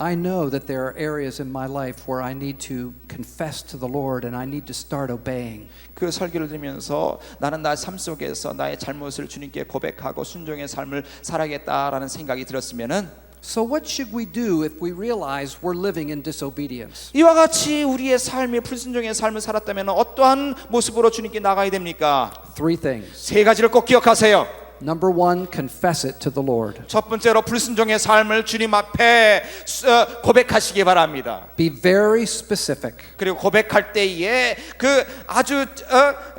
I know that there are areas in my life where I need to confess to the Lord and I need to start obeying. 그 설교를 들으면서 나는 나의 삶 속에서 나의 잘못을 주님께 고백하고 순종의 삶을 살아야겠다라는 생각이 들었으면은 So what should we do if we realize we're living in disobedience? 이와 같이 우리의 삶이 불순종의 삶을 살았다면 어떠한 모습으로 주님께 나가야 됩니까? Three things. 세 가지를 꼭 기억하세요. Number one, confess it to the Lord. 첫 번째로 불순종의 삶을 주님 앞에 고백하시기 바랍니다. Be very specific. 그리고 고백할 때에 그 아주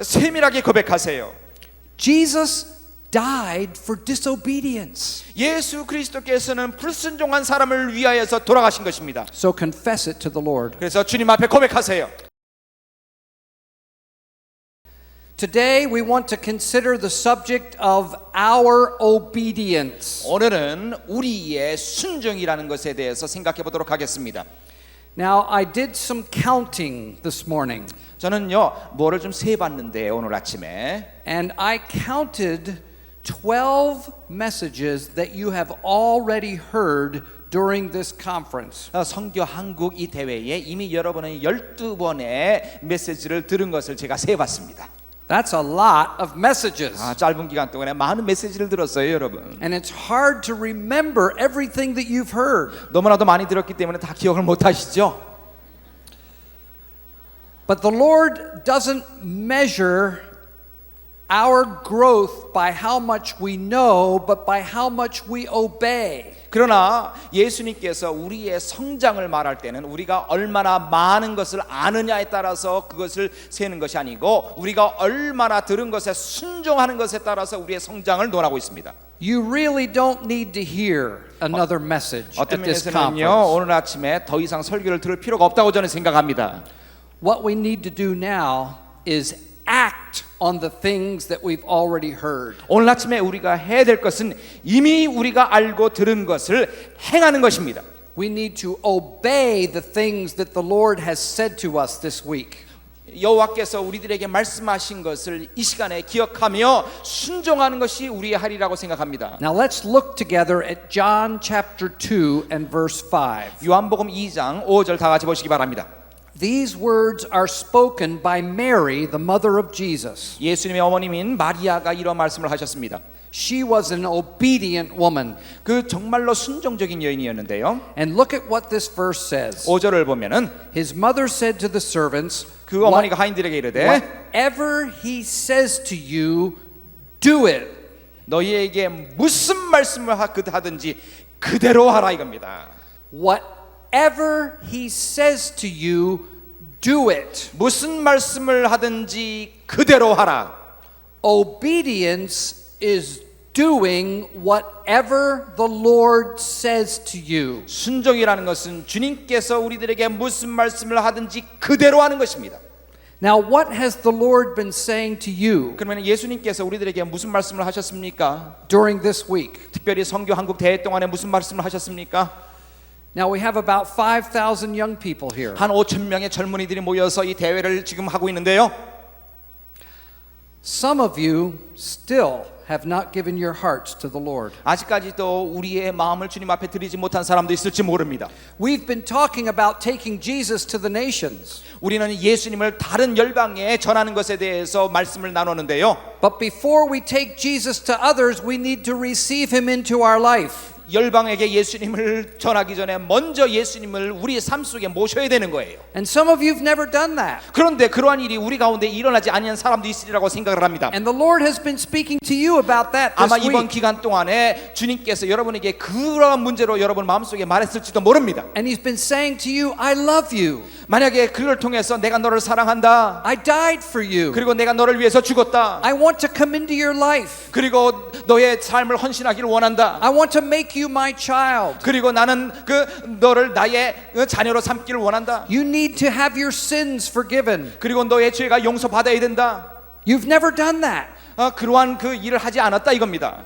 세밀하게 고백하세요. Jesus died for disobedience. 예수 그리스도께서는 불순종한 사람을 위하여서 돌아가신 것입니다. So confess it to the Lord. 그래서 주님 앞에 고백하세요. Today we want to consider the subject of our obedience. 오늘은 우리의 순종이라는 것에 대해서 생각해 보도록 하겠습니다. Now I did some counting this morning. 저는요 뭐를 좀 세봤는데 오늘 아침에 And I counted 12 messages that you have already heard during this conference. 선교 한국 이 대회에 이미 여러분의 12번의 메시지를 들은 것을 제가 세봤습니다. That's a lot of messages. 짧은 기간 동안에 많은 메시지를 들었어요, 여러분. And it's hard to remember everything that you've heard. 너무나도 많이 들었기 때문에 다 기억을 못 하시죠? But the Lord doesn't measure our growth by how much we know, but by how much we obey. 그러나 예수님께서 우리의 성장을 말할 때는 우리가 얼마나 많은 것을 아느냐에 따라서 그것을 세는 것이 아니고 우리가 얼마나 들은 것에 순종하는 것에 따라서 우리의 성장을 논하고 있습니다. You really don't need to hear another message 어떤 at this 면에서는요 conference. 오늘 아침에 더 이상 설교를 들을 필요가 없다고 저는 생각합니다. What we need to do now is act on the things that we've already heard. 오늘 아침에 우리가 해야 될 것은 이미 우리가 알고 들은 것을 행하는 것입니다. We need to obey the things that the Lord has said to us this week. 여호와께서 우리들에게 말씀하신 것을 이 시간에 기억하며 순종하는 것이 우리의 할이라고 생각합니다. Now let's look together at John chapter 2 and verse 5. 요한복음 2장 5절 다 같이 보시기 바랍니다. These words are spoken by Mary, the mother of Jesus. 예수님의 어머님인 마리아가 이런 말씀을 하셨습니다. She was an obedient woman. 그 정말로 순종적인 여인이었는데요. And look at what this verse says. 5절을 보면은 His mother said to the servants, 그 어머니가 하인들에게 이르되 Whatever he says to you, do it. 너희에게 무슨 말씀을 하든지 그대로 하라 이겁니다. Whatever he says to you, do it. 무슨 말씀을 하든지 그대로 하라. Obedience is doing whatever the Lord says to you. 순종이라는 것은 주님께서 우리들에게 무슨 말씀을 하든지 그대로 하는 것입니다. Now, what has the Lord been saying to you 그러면 예수님께서 우리들에게 무슨 말씀을 하셨습니까? during this week? 특별히 선교 한국 대회 동안에 무슨 말씀을 하셨습니까? Now, we have about 5,000 young people here. 한 5천 명의 젊은이들이 모여서 이 대회를 지금 하고 있는데요. Some of you still have not given your hearts to the Lord. 아직까지도 우리의 마음을 주님 앞에 드리지 못한 사람도 있을지 모릅니다. We've been talking about taking Jesus to the nations. 우리는 예수님을 다른 열방에 전하는 것에 대해서 말씀을 나누는데요. But before we take Jesus to others, we need to receive him into our life. 열방에게 예수님을 전하기 전에 먼저 예수님을 우리의 삶 속에 모셔야 되는 거예요. And some of you've never done that. 그런데 그러한 일이 우리 가운데 일어나지 아니한 사람도 있으리라고 생각을 합니다. And the Lord has been speaking to you about that 아마 this 이번 week. 기간 동안에 주님께서 여러분에게 그러한 문제로 여러분 마음속에 말했을지도 모릅니다. And he's been saying to you, I love you. 만약에 그걸 통해서 내가 너를 사랑한다. I died for you. 그리고 내가 너를 위해서 죽었다. I want to come into your life. 그리고 너의 삶을 헌신하기를 원한다. I want to make you my child. 그리고 나는 너를 나의 자녀로 삼기를 원한다. You need to have your sins forgiven. 그리고 너의 죄가 용서받아야 된다. You've never done that. 그러한 그 일을 하지 않았다 이겁니다.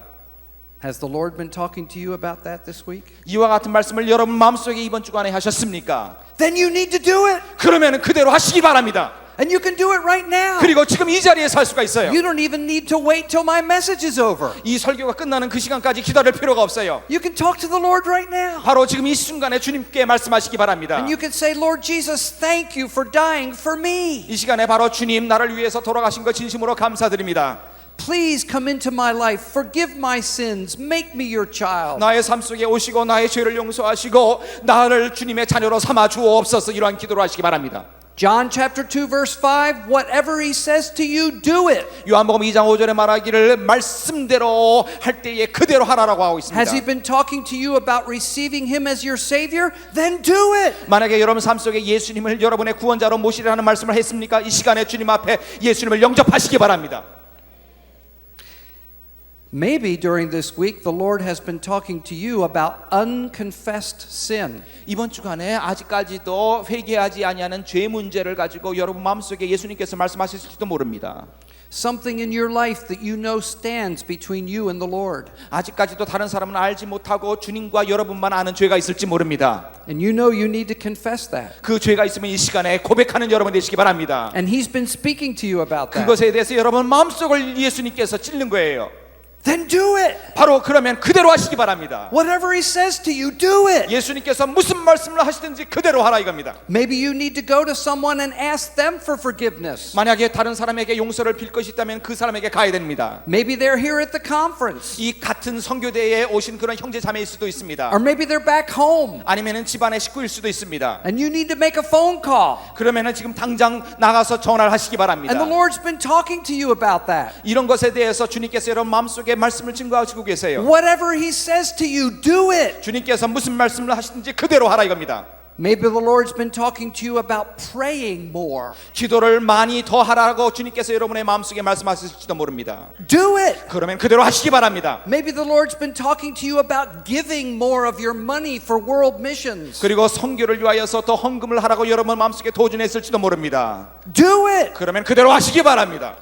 Has the Lord been talking to you about that this week? 이와 같은 말씀을 여러분 마음속에 이번 주간에 하셨습니까? Then you need to do it. 그러면 그대로 하시기 바랍니다. And you can do it right now. 그리고 지금 이 자리에서 할 수가 있어요. You don't even need to wait till my message is over. 이 설교가 끝나는 그 시간까지 기다릴 필요가 없어요. You can talk to the Lord right now. 바로 지금 이 순간에 주님께 말씀하시기 바랍니다. And you can say, Lord Jesus, thank you for dying for me. 이 시간에 바로 주님 나를 위해서 돌아가신 것 진심으로 감사드립니다. Please come into my life, forgive my sins, make me your child. 나의 삶 속에 오시고 나의 죄를 용서하시고 나를 주님의 자녀로 삼아 주옵소서. 이러한 기도를 하시기 바랍니다. John chapter 2 verse 5, whatever he says to you, do it. 요한복음 2장 5절에 말하기를 말씀대로 할 때에 그대로 하라라고 하고 있습니다. Has he been talking to you about receiving him as your savior? Then do it. 만약에 여러분 삶 속에 예수님을 여러분의 구원자로 모시라는 말씀을 했습니까? 이 시간에 주님 앞에 예수님을 영접하시기 바랍니다. Maybe during this week the Lord has been talking to you about unconfessed sin. 이번 주간에 아직까지도 회개하지 아니하는 죄 문제를 가지고 여러분 마음속에 예수님께서 말씀하실지도 모릅니다. Something in your life that you know stands between you and the Lord. 아직까지도 다른 사람은 알지 못하고 주님과 여러분만 아는 죄가 있을지 모릅니다. And you know you need to confess that. 그 죄가 있으면 이 시간에 고백하는 여러분 되시기 바랍니다. And he's been speaking to you about that. 그것에 대해서 여러분 마음속을 예수님께서 찔는 거예요. Then do it. 바로 그러면 그대로 하시기 바랍니다. Whatever he says to you, do it. 예수님께서 무슨 말씀을 하시든지 그대로 하라 이겁니다. Maybe you need to go to someone and ask them for forgiveness. 만약에 다른 사람에게 용서를 빌 것이 있다면 그 사람에게 가야 됩니다. Maybe they're here at the conference. 이 같은 선교대에 오신 그런 형제 자매일 수도 있습니다. Or maybe they're back home. 아니면은 집안의 식구일 수도 있습니다. And you need to make a phone call. 그러면은 지금 당장 나가서 전화를 하시기 바랍니다. And the Lord's been talking to you about that. 이런 것에 대해서 주님께서 여러분 마음속에 말씀을 증거하시고 계세요. Whatever he says to you, do it. 주님께서 무슨 말씀을 하시든지 그대로 하라 이겁니다. Maybe the Lord's been talking to you about praying more. 기도를 많이 더 하라고 주님께서 여러분의 마음속에 말씀하실지도 모릅니다. Do it. 그러면 그대로 하시기 바랍니다. Maybe the Lord's been talking to you about giving more of your money for world missions. 그리고 선교를 위하여서 더 헌금을 하라고 여러분 마음속에 도전했을지도 모릅니다. Do it. 그러면 그대로 하시기 바랍니다.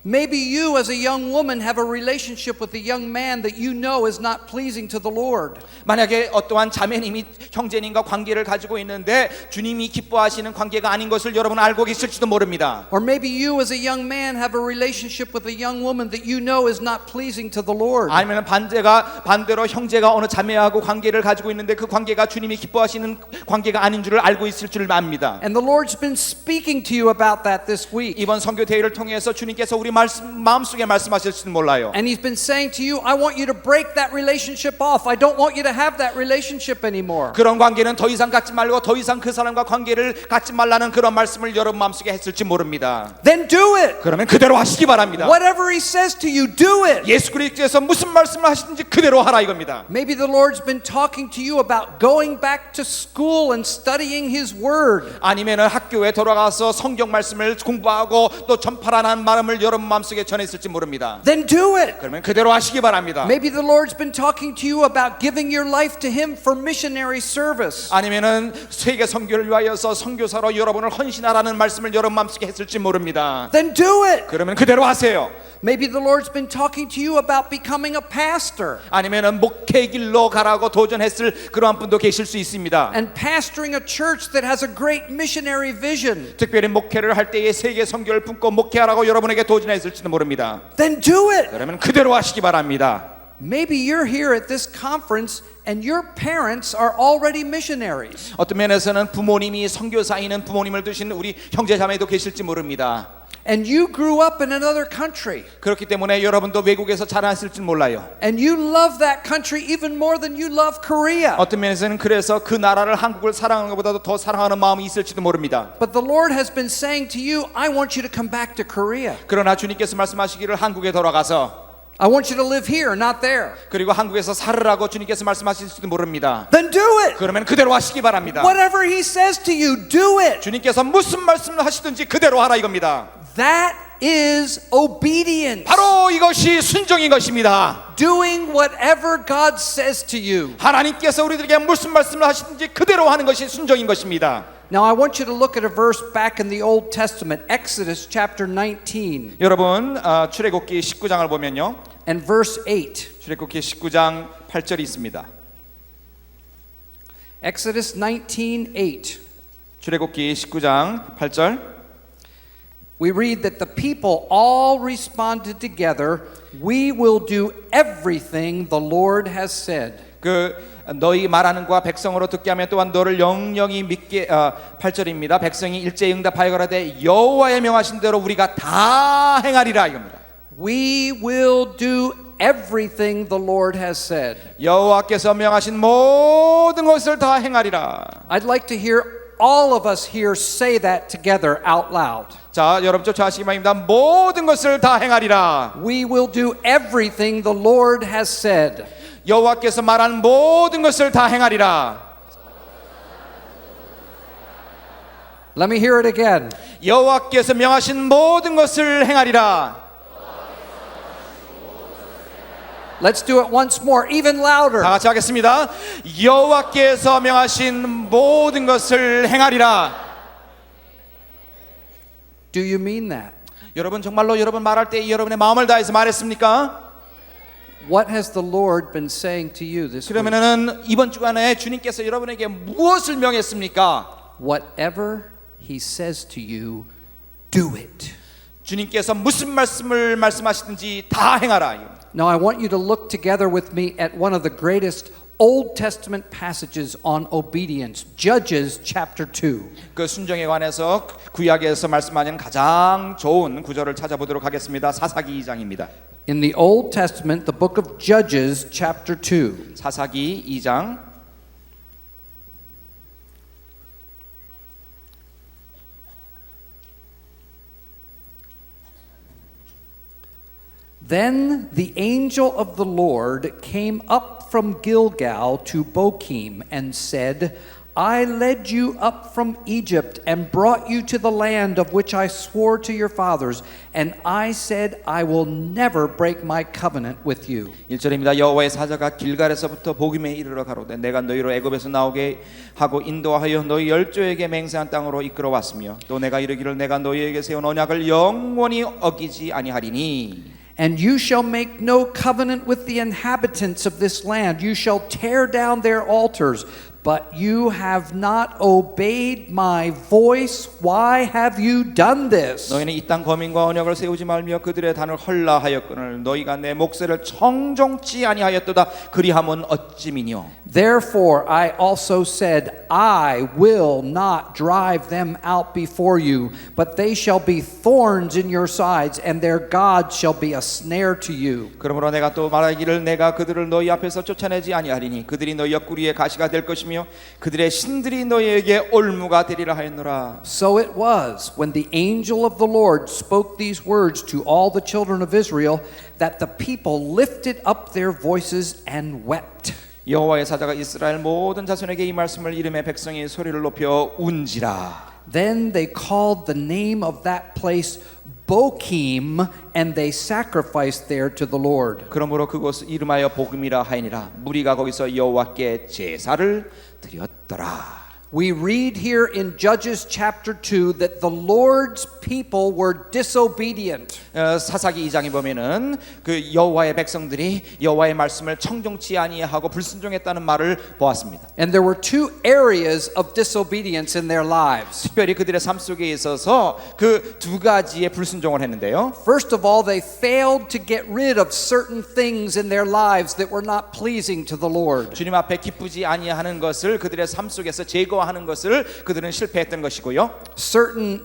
Maybe you as a young woman have a relationship with a young man that you know is not pleasing to the Lord. 만약에 어떠한 자매님이 형제님과 관계를 가지고 있는데 주님이 기뻐하시는 관계가 아닌 것을 여러분 알고 계실지도 모릅니다. Or maybe you as a young man have a relationship with a young woman that you know is not pleasing to the Lord. 아니면 반대로 형제가 어느 자매하고 관계를 가지고 있는데 그 관계가 주님이 기뻐하시는 관계가 아닌 줄을 알고 있을 줄 압니다. And the Lord's been speaking to you about that this week. 이번 선교 대회를 통해서 주님께서 우리 마음속에 말씀하실지는 몰라요. And he's been saying to you, I want you to break that relationship off. I don't want you to have that relationship anymore. 그런 관계는 더 이상 갖지 말고 더 이상 그 사람과 관계를 갖지 말라는 그런 말씀을 여러분 마음속에 했을지 모릅니다. Then do it. 그러면 그대로 하시기 바랍니다. Whatever he says to you, do it. 예수 그리스도께서 무슨 말씀을 하시든지 그대로 하라 이겁니다. Maybe the Lord's been talking to you about going back to school and studying his word. 아니면은 학교에 돌아가서 성경 말씀을 공부하고 또 전파라는 마음을 여러분 마음속에 전했을지 모릅니다. Then do it. 그러면 그대로 하시기 바랍니다. Maybe the Lord's been talking to you about giving your life to him for missionary service. 아니면은 세계 선교를 위하여서 선교사로 여러분을 헌신하라는 말씀을 여러분 마음속에 했을지 모릅니다. Then do it. 그러면 그대로 하세요. Maybe the Lord's been talking to you about becoming a pastor. 아니면은 목회 길로 가라고 도전했을 그러한 분도 계실 수 있습니다. And pastoring a church that has a great missionary vision. 특별히 목회를 할 때에 세계 선교를 품고 목회하라고 여러분에게 도전했을지도 모릅니다. Then do it. 그러면 그대로 하시기 바랍니다. Maybe you're here at this conference and your parents are already missionaries. 어떤 면에서는 부모님이 선교사이는 부모님을 두신 우리 형제자매도 계실지 모릅니다. And you grew up in another country. 그렇기 때문에 여러분도 외국에서 자랐을지 몰라요. And you love that country even more than you love Korea. 어떤 면에서는 그래서 그 나라를 한국을 사랑하는 것보다도 더 사랑하는 마음이 있을지도 모릅니다. But the Lord has been saying to you, I want you to come back to Korea. 그러나 주님께서 말씀하시기를 한국에 돌아가서 I want you to live here, not there. 그리고 한국에서 살으라고 주님께서 말씀하실지도 모릅니다. Then do it. 그러면 그대로 하시기 바랍니다. Whatever he says to you, do it. 주님께서 무슨 말씀을 하시든지 그대로 하라 이겁니다. That is obedience. 바로 이것이 순종인 것입니다. Doing whatever God says to you. 하나님께서 우리들에게 무슨 말씀을 하시든지 그대로 하는 것이 순종인 것입니다. Now I want you to look at a verse back in the Old Testament, Exodus chapter 19 여러분 출애굽기 19장을 보면요. and verse 8. 출애굽기 19장 8절이 있습니다. Exodus 19:8. 출애굽기 19장 8절 we read that the people all responded together, "We will do everything the Lord has said." 그 너희 말하는 과 백성으로 듣게 하며 또한 너를 영영이 믿게 8절입니다. 백성이 일제히 응답하여 가라되 여호와의 명하신 대로 우리가 다 행하리라 이겁니다. We will do everything the Lord has said. 여호와께서 명하신 모든 것을 다 행하리라. I'd like to hear all of us here say that together out loud. 자, 여러분 쫓아하시기 바랍니다. 모든 것을 다 행하리라. We will do everything the Lord has said. 여호와께서 말한 모든 것을 다 행하리라. Let me hear it again. 여호와께서 명하신 모든 것을 행하리라. Let's do it once more, even louder. 다 같이 하겠습니다. 여호와께서 명하신 모든 것을 행하리라. Do you mean that? 여러분 정말로 여러분 말할 때 여러분의 마음을 다해서 말했습니까? What has the Lord been saying to you this week? 그러면은 이번 주간에 주님께서 여러분에게 무엇을 명했습니까? Whatever He says to you, do it. 주님께서 무슨 말씀을 말씀하시든지 다 행하라. Now I want you to look together with me at one of the greatest Old Testament passages on obedience, Judges chapter 2. 그 순종에 관해서 구약에서 말씀하는 가장 좋은 구절을 찾아보도록 하겠습니다. 사사기 2장입니다. In the Old Testament, the book of Judges chapter 2. 사사기 2장 Then the angel of the Lord came up from Gilgal to Bochim and said, I led you up from Egypt and brought you to the land of which I swore to your fathers, and I said, I will never break my covenant with you. 1절입니다. 여호와의 사자가 길갈에서부터 보김에 이르러 가로되 내가 너희로 애굽에서 나오게 하고 인도하여 너희 열조에게 맹세한 땅으로 이끌어 왔으며 또 내가 이르기를 내가 너희에게 세운 언약을 영원히 어기지 아니하리니 And you shall make no covenant with the inhabitants of this land. You shall tear down their altars. But you have not obeyed my voice. Why have you done this? 너희는 이 땅 거민과 언약을 세우지 말며 그들의 단을 헐라하였거늘 너희가 내 목소리를 청종치 아니하였도다. 그리함은 어찌미뇨? Therefore I also said, I will not drive them out before you, but they shall be thorns in your sides, and their God shall be a snare to you. 그러므로 내가 또 말하기를 내가 그들을 너희 앞에서 쫓아내지 아니하리니 그들이 너희 옆구리에 가시가 될 것이며 그들의 신들이 너희에게 올무가 되리라 하였노라. So it was when the angel of the Lord spoke these words to all the children of Israel that the people lifted up their voices and wept. 여호와의 사자가 이스라엘 모든 자손에게 이 말씀을 이름에 백성이 소리를 높여 운지라. Then they called the name of that place Bochim, and they sacrificed there to the Lord. 그러므로 그곳을 이름하여 복음이라 하니라. 무리가 거기서 여호와께 제사를 드렸더라. We read here in Judges chapter 2 that the Lord's people were disobedient. 사사기 2장에 보면은 그 여호와의 백성들이 여호와의 말씀을 청종치 아니하고 불순종했다는 말을 보았습니다. And there were two areas of disobedience in their lives. 특별히 그들의 삶 속에 있어서 그 두 가지의 불순종을 했는데요. First of all, they failed to get rid of certain things in their lives that were not pleasing to the Lord. 주님 앞에 기쁘지 아니하는 것을 그들의 삶 속에서 제거하는 것을 그들은 실패했던 것이고요. Certain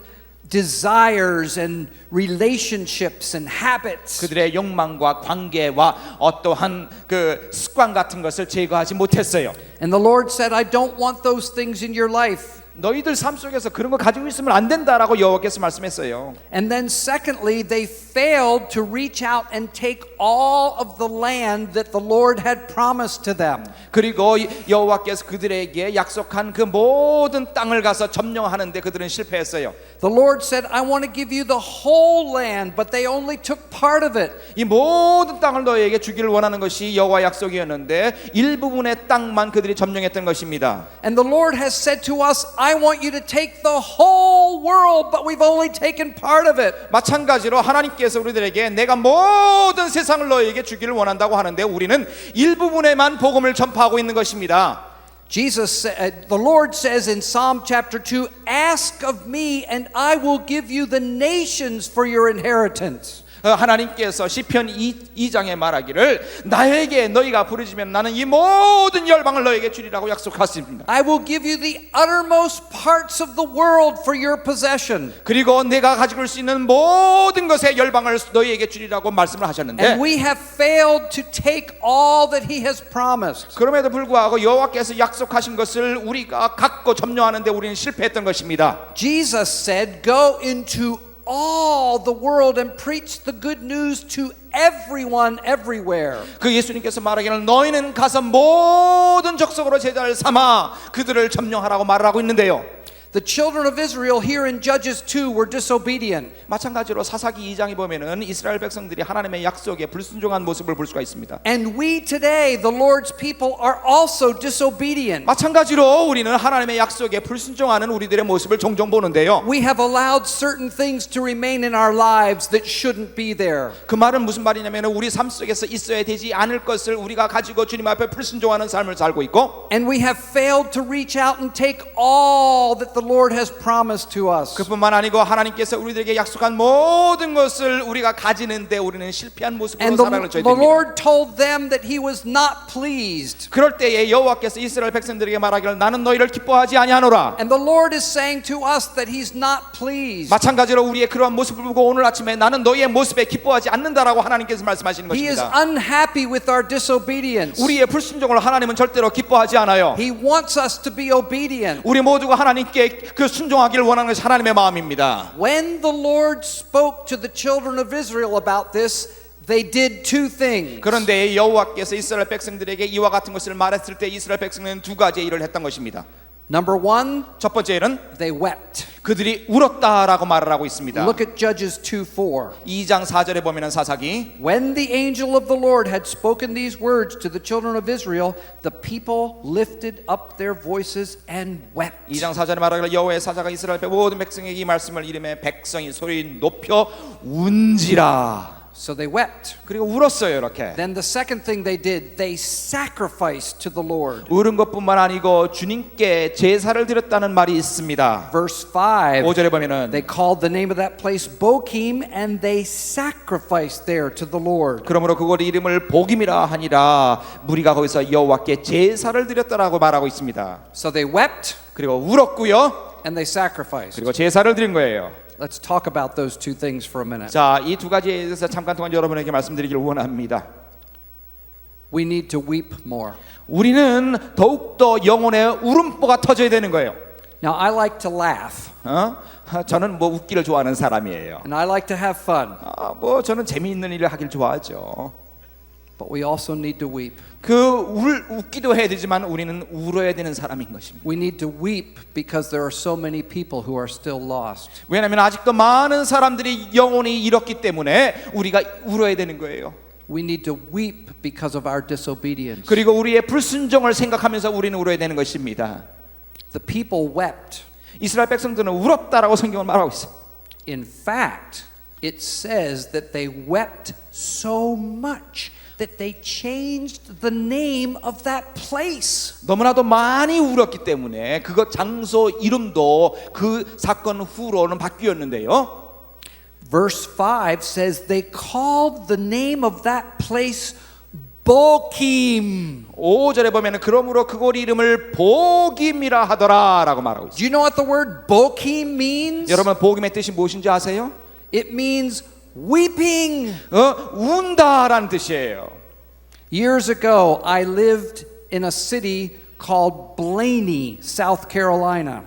desires and relationships and habits. 그들의 욕망과 관계와 어떠한 그 습관 같은 것을 제거하지 못했어요. And the Lord said, I don't want those things in your life. 너희들 삶 속에서 그런 거 가지고 있으면 안 된다라고 여호와께서 말씀했어요. And then secondly, they failed to reach out and take all of the land that the Lord had promised to them. 그리고 여호와께서 그들에게 약속한 그 모든 땅을 가서 점령하는데 그들은 실패했어요. The Lord said, I want to give you the whole land, but they only took part of it. 이 모든 땅을 너희에게 주기를 원하는 것이 여호와 약속이었는데 일부분의 땅만 그들이 점령했던 것입니다. And the Lord has said to us, I want you to take the whole world, but we've only taken part of it. 마찬가지로 하나님께서 우리들에게 내가 모든 세상을 너희에게 주기를 원한다고 하는데 우리는 일부분에만 복음을 전파하고 있는 것입니다. The Lord says in Psalm chapter 2, ask of me and I will give you the nations for your inheritance. 하나님께서 시편 2장에 말하기를 나에게 너희가 부르짖으면 나는 이 모든 열방을 너에게 주리라고 약속하십니다. I will give you the uttermost parts of the world for your possession. 그리고 내가 가지고 수 있는 모든 것의 열방을 너희에게 주리라고 말씀을 하셨는데 And we have failed to take all that he has promised. 그럼에도 불구하고 여호와께서 약속하신 것을 우리가 갖고 점령하는데 우리는 실패했던 것입니다. Jesus said, go into all the world and preach the good news to everyone everywhere. 그 예수님께서 말하기를 너희는 가서 모든 족속으로 제자를 삼아 그들을 점령하라고 말을 하고 있는데요. The children of Israel here in Judges 2 were disobedient. 마찬가지로 사사기 2장에 보면은 이스라엘 백성들이 하나님의 약속에 불순종한 모습을 볼 수가 있습니다. And we today, the Lord's people, are also disobedient. 마찬가지로 우리는 하나님의 약속에 불순종하는 우리들의 모습을 종종 보는데요. We have allowed certain things to remain in our lives that shouldn't be there. 그 말은 무슨 말이냐면 우리 삶 속에서 있어야 되지 않을 것을 우리가 가지고 주님 앞에 불순종하는 삶을 살고 있고 And we have failed to reach out and take all that the Lord has promised to us. 그뿐만 아니고 하나님께서 우리들에게 약속한 모든 것을 우리가 가지는데 우리는 실패한 모습으로 And 살아가는 저희 the 됩니다. Lord told them that he was not pleased. 그럴 때에 여호와께서 이스라엘 백성들에게 말하기를 나는 너희를 기뻐하지 아니하노라. And the Lord is saying to us that he's not pleased. 마찬가지로 우리의 그러한 모습을 보고 오늘 아침에 나는 너희의 모습에 기뻐하지 않는다라고 하나님께서 말씀하시는 He is 것입니다. unhappy with our disobedience. 우리의 불순종을 하나님은 절대로 기뻐하지 않아요. He wants us to be obedient. 우리 모두가 하나님께 그 순종하기를 원하는 것이 하나님의 마음입니다. When the Lord spoke to the children of Israel about this, they did two things. 그런데 여호와께서 이스라엘 백성들에게 이와 같은 것을 말했을 때 이스라엘 백성은 두 가지 일을 했던 것입니다. Number one, 첫 번째 일은 they wept. 그들이 울었다라고 말을 하고 있습니다. Look at Judges 2:4. 2장 4절에 보면은 사사기 When the angel of the Lord had spoken these words to the children of Israel, the people lifted up their voices and wept. 2장 4절에 말하기를 여호와의 사자가 이스라엘 모든 백성에게 이 말씀을 이르매 백성이 소리 높여 운지라. So they wept. 그리고 울었어요 이렇게. Then the second thing they did, they sacrificed to the Lord. 울은 것뿐만 아니고 주님께 제사를 드렸다는 말이 있습니다. Verse 5, 5절에 보면은 they called the name of that place Bochim and they sacrificed there to the Lord. 그러므로 그곳 이름을 복임이라 하니라. 무리가 거기서 여호와께 제사를 드렸다라고 말하고 있습니다. So they wept 그리고 울었고요. and they sacrificed. 그리고 제사를 드린 거예요. Let's talk about those two things for a minute. 자, 이 두 가지에 대해서 잠깐 동안 여러분에게 말씀드리기를 원합니다. We need to weep more. 우리는 더욱더 영혼의 울음보가 터져야 되는 거예요. Now, I like to laugh 저는 뭐 웃기를 좋아하는 사람이에요. and I like to have fun, 뭐 저는 재미있는 일을 하길 좋아하죠. but we also need to weep. 웃기도 해야 되지만 우리는 울어야 되는 사람인 것입니다. We need to weep because there are so many people who are still lost. 왜냐하면 아직도 많은 사람들이 영혼이 잃었기 때문에 우리가 울어야 되는 거예요. We need to weep because of our disobedience. 그리고 우리의 불순종을 생각하면서 우리는 울어야 되는 것입니다. The people wept. 이스라엘 백성들은 울었다라고 성경은 말하고 있어요. In fact, it says that they wept so much that they changed the name of that place. 너무나도 많이 울었기 때문에 그것 장소 이름도 그 사건 후로는 바뀌었는데요. Verse 5 says they called the name of that place Bochim. 5절에 보면은 그러므로 그곳 이름을 복임이라 하더라라고 말하고 있어요. Do you know what the word Bochim means? 여러분 복임의 뜻이 무엇인지 아세요? It means weeping. 운다라는 뜻이에요. Years ago, I lived in a city called Blaney, South Carolina.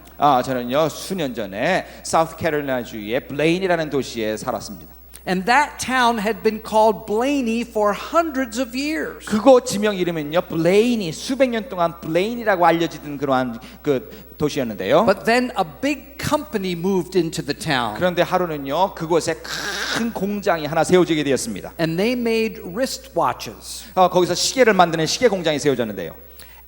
저는요 수년 전에 사우스캐롤라이나 주의 블레인이라는 도시에 살았습니다. And that town had been called Blaney for hundreds of years. 그곳 지명 이름은요 블레인이 수백 년 동안 블레인이라고 알려지던 그러한 그 도시였는데요. But then a big company moved into the town. 그런데 하루는요 그곳에 큰 공장이 하나 세워지게 되었습니다. And they made wristwatches. 거기서 시계를 만드는 시계 공장이 세워졌는데요.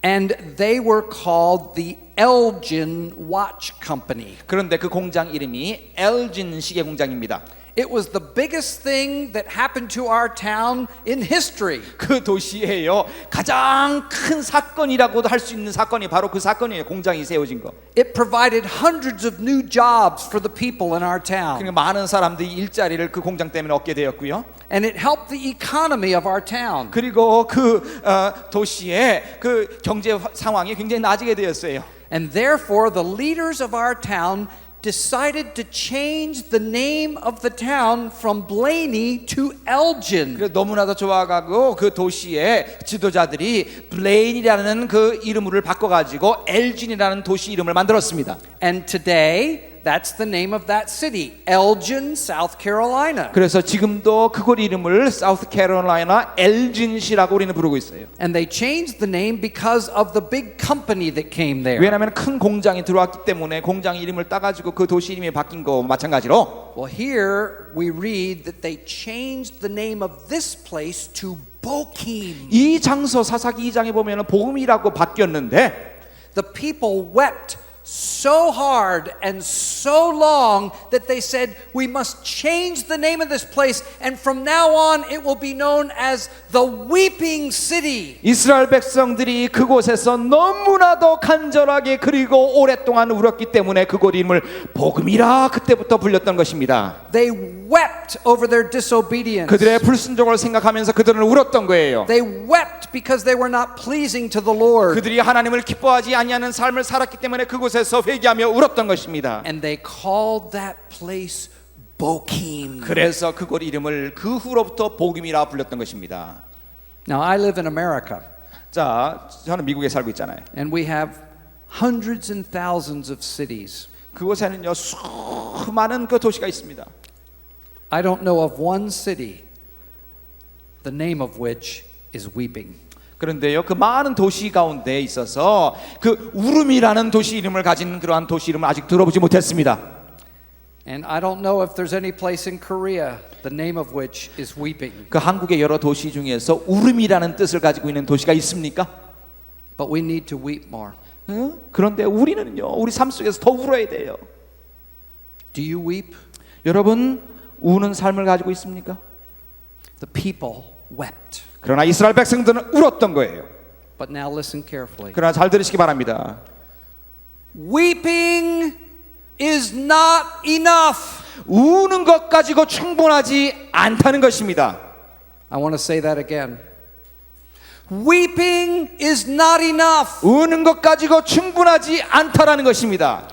And they were called the Elgin Watch Company. 그런데 그 공장 이름이 엘진 시계 공장입니다. It was the biggest thing that happened to our town in history. 그 도시에요 가장 큰 사건이라고도 할 수 있는 사건이 바로 그 사건이에요. 공장이 세워진 거. It provided hundreds of new jobs for the people in our town. 그러니까 많은 사람들이 일자리를 그 공장 때문에 얻게 되었고요. And it helped the economy of our town. 그리고 그 도시의 그 경제 상황이 굉장히 나아지게 되었어요. And therefore the leaders of our town decided to change the name of the town from Blaney to Elgin. 그래서 너무나도 좋아가고 그 도시의 지도자들이 블레인이라는 그 이름을 바꿔가지고 엘진이라는 도시 이름을 만들었습니다. And today that's the name of that city, Elgin, South Carolina. 그래서 지금도 그곳 이름을 사우스캐롤라이나 엘진시라고 우리는 부르고 있어요. And they changed the name because of the big company that came there. 왜냐하면 큰 공장이 들어왔기 때문에 공장 이름을 따가지고 그 도시 이름이 바뀐 거 마찬가지로. Well, here we read that they changed the name of this place to Bochim. 이 장소 사사기 2장에 보면은 복음이라고 바뀌었는데 The people wept so hard and so long that they said, we must change the name of this place, and from now on it will be known as the Weeping City. 이스라엘 백성들이 그곳에서 너무나도 간절하게 그리고 오랫동안 울었기 때문에 그곳 이름을 복음이라 그때부터 불렸던 것입니다. They wept over their disobedience. 그들의 불순종을 생각하면서 그들은 울었던 거예요. They wept because they were not pleasing to the Lord. 그들이 하나님을 기뻐하지 아니하는 삶을 살았기 때문에 그곳에서 회개하며 울었던 것입니다. And they called that place Bochim. 그래서 그곳 이름을 그 후로부터 복음이라 불렸던 것입니다. Now I live in America. 자, 저는 미국에 살고 있잖아요. And we have hundreds and thousands of cities. 그곳에는요 수많은 그 도시가 있습니다. I don't know of one city the name of which is Weeping. 그런데요 그 많은 도시 가운데 있어서 그 울음이라는 도시 이름을 가진 그러한 도시 이름을 아직 들어보지 못했습니다. And I don't know if there's any place in Korea the name of which is Weeping. 그 한국의 여러 도시 중에서 울음이라는 뜻을 가지고 있는 도시가 있습니까? But we need to weep more. 그런데 우리는요 우리 삶 속에서 더 울어야 돼요. Do you weep? 여러분 우는 삶을 가지고 있습니까? The people wept. 그러나 이스라엘 백성들은 울었던 거예요. But now listen carefully. 그러나 잘 들으시기 바랍니다. Weeping is not enough. 우는 것 가지고 충분하지 않다는 것입니다. I want to say that again. Weeping is not enough. 우는 것 가지고 충분하지 않다라는 것입니다.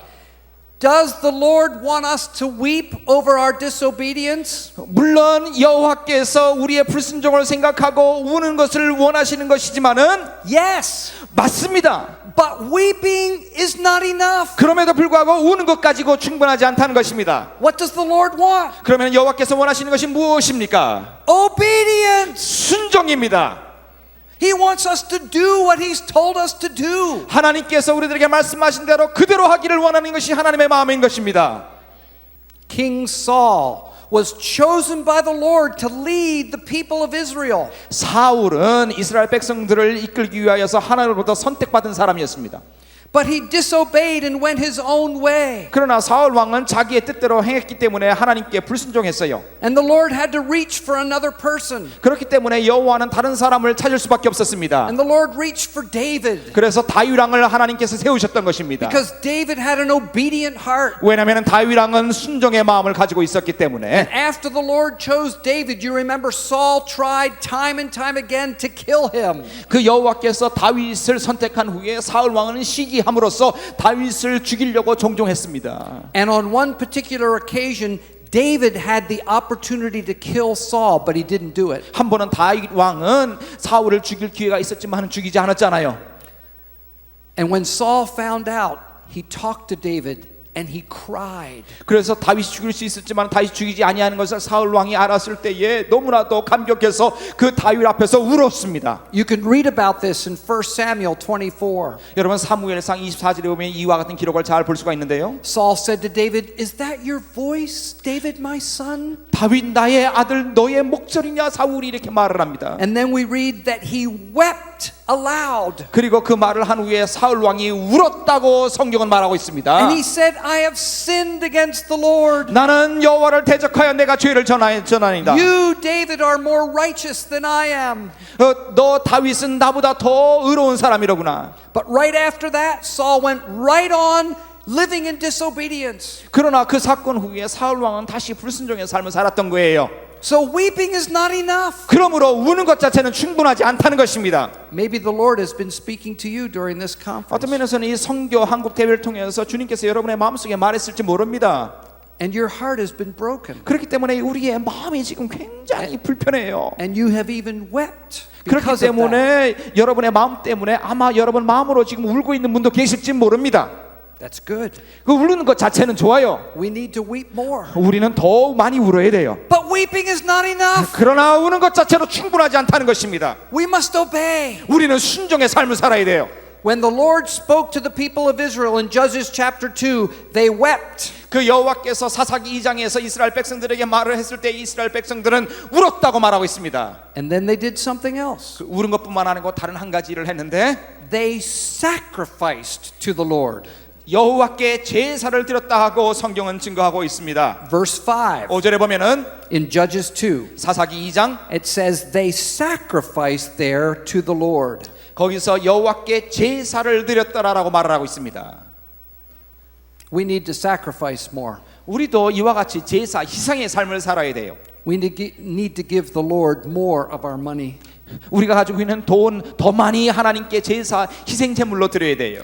Does the Lord want us to weep over our disobedience? 물론 여호와께서 우리의 불순종을 생각하고 우는 것을 원하시는 것이지만은 Yes. 맞습니다. But weeping is not enough. 그럼에도 불구하고 우는 것 가지고 충분하지 않다는 것입니다. What does the Lord want? 그러면 여호와께서 원하시는 것이 무엇입니까? Obedience. 순종입니다. He wants us to do what He's told us to do. 하나님께서 우리들에게 말씀하신 대로 그대로 하기를 원하는 것이 하나님의 마음인 것입니다. King Saul was chosen by the Lord to lead the people of Israel. 사울은 이스라엘 백성들을 이끌기 위하여서 하나님으로부터 선택받은 사람이었습니다. But he disobeyed and went his own way. 그러나 사울 왕은 자기의 뜻대로 행했기 때문에 하나님께 불순종했어요. And the Lord had to reach for another person. 그렇기 때문에 여호와는 다른 사람을 찾을 수밖에 없었습니다. And the Lord reached for David. 그래서 다윗 왕을 하나님께서 세우셨던 것입니다. Because David had an obedient heart. 왜냐하면 다윗 왕은 순종의 마음을 가지고 있었기 때문에. After the Lord chose David, you remember Saul tried time and time again to kill him. 그 여호와께서 다윗을 선택한 후에 사울 왕은 시기함으로써 다윗을 죽이려고 종종 했습니다. And on one particular occasion, David had the opportunity to kill Saul, but he didn't do it. 한 번은 다윗 왕은 사울을 죽일 기회가 있었지만 죽이지 않았잖아요. And when Saul found out, he talked to David and he cried. 그래서 다윗이 죽일 수 있었지만 다윗이 죽이지 아니하는 것을 사울 왕이 알았을 때에 너무나도 감격해서 그 다윗 앞에서 울었습니다. You can read about this in 1 Samuel 24. 여러분 사무엘상 24절에 보면 이와 같은 기록을 잘 볼 수가 있는데요. Saul said to David, "Is that your voice, David, my son?" 다윗 나의 아들 너의 목소리냐 사울이 이렇게 말을 합니다. And then we read that he wept wept aloud. 그리고 그 말을 한 후에 사울 왕이 울었다고 성경은 말하고 있습니다. And he said, I have sinned against the Lord. 나는 여호와를 대적하여 내가 죄를 전하니다. You, David, are more righteous than I am. 너 다윗은 나보다 더 의로운 사람이로구나. But right after that, Saul went right on living in disobedience. 그러나 그 사건 후에 사울 왕은 다시 불순종의 삶을 살았던 거예요. So weeping is not enough. 그러므로 우는 것 자체는 충분하지 않다는 것입니다. Maybe the Lord has been speaking to you during this conference. 어떤 면에서는 이 선교 한국 대회를 통해서 주님께서 여러분의 마음속에 말했을지 모릅니다. And your heart has been broken. 그렇기 때문에 우리의 마음이 지금 굉장히 불편해요. And you have even wept 그렇기 because of that. 때문에 여러분의 마음 때문에 아마 여러분 마음으로 지금 울고 있는 분도 계실지 모릅니다. That's good. 그 울는 것 자체는 좋아요. We need to weep more. 우리는 더 많이 울어야 돼요. But weeping is not enough. 그러나 우는 것 자체로 충분하지 않다는 것입니다. We must obey. 우리는 순종의 삶을 살아야 돼요. When the Lord spoke to the people of Israel in Judges chapter 2, they wept. 그 여호와께서 사사기 2장에서 이스라엘 백성들에게 말을 했을 때 이스라엘 백성들은 울었다고 말하고 있습니다. And then they did something else. 그 울은 것뿐만 아니고 다른 한 가지 일을 했는데 They sacrificed to the Lord. 여호와께 제사를 드렸다 하고 성경은 증거하고 있습니다. Verse 5 5절에 보면은 in Judges 2, 사사기 2장 it says they sacrificed there to the Lord. 거기서 여호와께 제사를 드렸다라고 말을 하고 있습니다. We need to sacrifice more. 우리도 이와 같이 제사 희생의 삶을 살아야 돼요. We need to give the Lord more of our money. 우리가 가지고 있는 돈 더 많이 하나님께 제사 희생 제물로 드려야 돼요.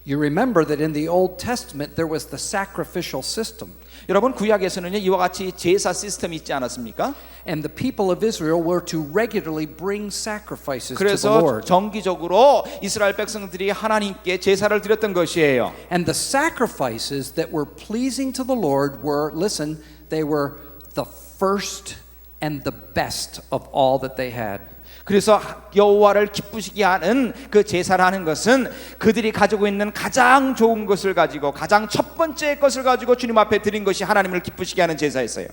You remember that in the Old Testament there was the sacrificial system. 여러분 구약에서는요 이와 같이 제사 시스템이 있지 않았습니까? And the people of Israel were to regularly bring sacrifices to the 그래서 Lord. 정기적으로 이스라엘 백성들이 하나님께 제사를 드렸던 것이에요. And the sacrifices that were pleasing to the Lord were, listen, they were the first and the best of all that they had. 그래서 여호와를 기쁘시게 하는 그 제사라는 것은 그들이 가지고 있는 가장 좋은 것을 가지고 가장 첫 번째 것을 가지고 주님 앞에 드린 것이 하나님을 기쁘시게 하는 제사였어요.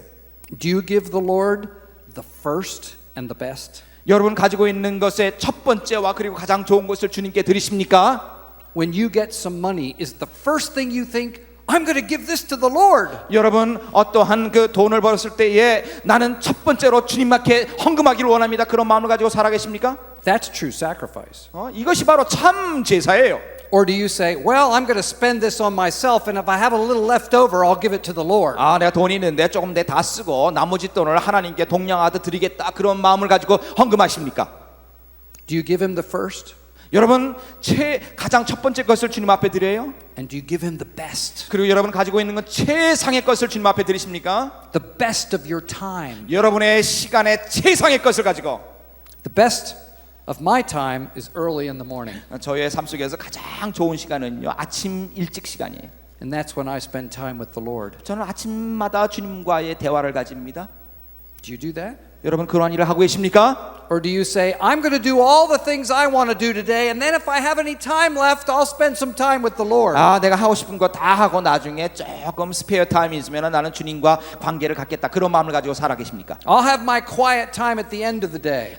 Do you give the Lord the first and the best? 여러분 가지고 있는 것의 첫 번째와 그리고 가장 좋은 것을 주님께 드리십니까? When you get some money, is the first thing you think, I'm going to give this to the Lord? 여러분 어떠한 그 돈을 벌었을 때에 나는 첫 번째로 주님께 헌금하기를 원합니다. 그런 마음을 가지고 살아계십니까? That's true sacrifice. 이것이 바로 참 제사예요. Or do you say, well, I'm going to spend this on myself, and if I have a little left over, I'll give it to the Lord? 내가 돈이 있는데 조금 내 다 쓰고 나머지 돈을 하나님께 동량하듯 드리겠다 그런 마음을 가지고 헌금하십니까? Do you give him the first? 여러분 가장 첫 번째 것을 주님 앞에 드려요? And do you give him the best? 그리고 여러분 가지고 있는 건 최상의 것을 주님 앞에 드리십니까? The best of your time. 여러분의 시간의 최상의 것을 가지고 The best of my time is early in the morning. 저의 삶 속에서 가장 좋은 시간은요 아침 일찍 시간이에요. And that's when I spend time with the Lord. 저는 아침마다 주님과의 대화를 가집니다. Do you do that? 여러분 그러한 일을 하고 계십니까? Or do you say, I'm going to do all the things I want to do today, and then if I have any time left, I'll spend some time with the Lord? 내가 하고 싶은 거 다 하고 나중에 조금 스페어 타임이 있으면 나는 주님과 관계를 갖겠다 그런 마음을 가지고 살아 계십니까? I'll have my quiet time at the end of the day.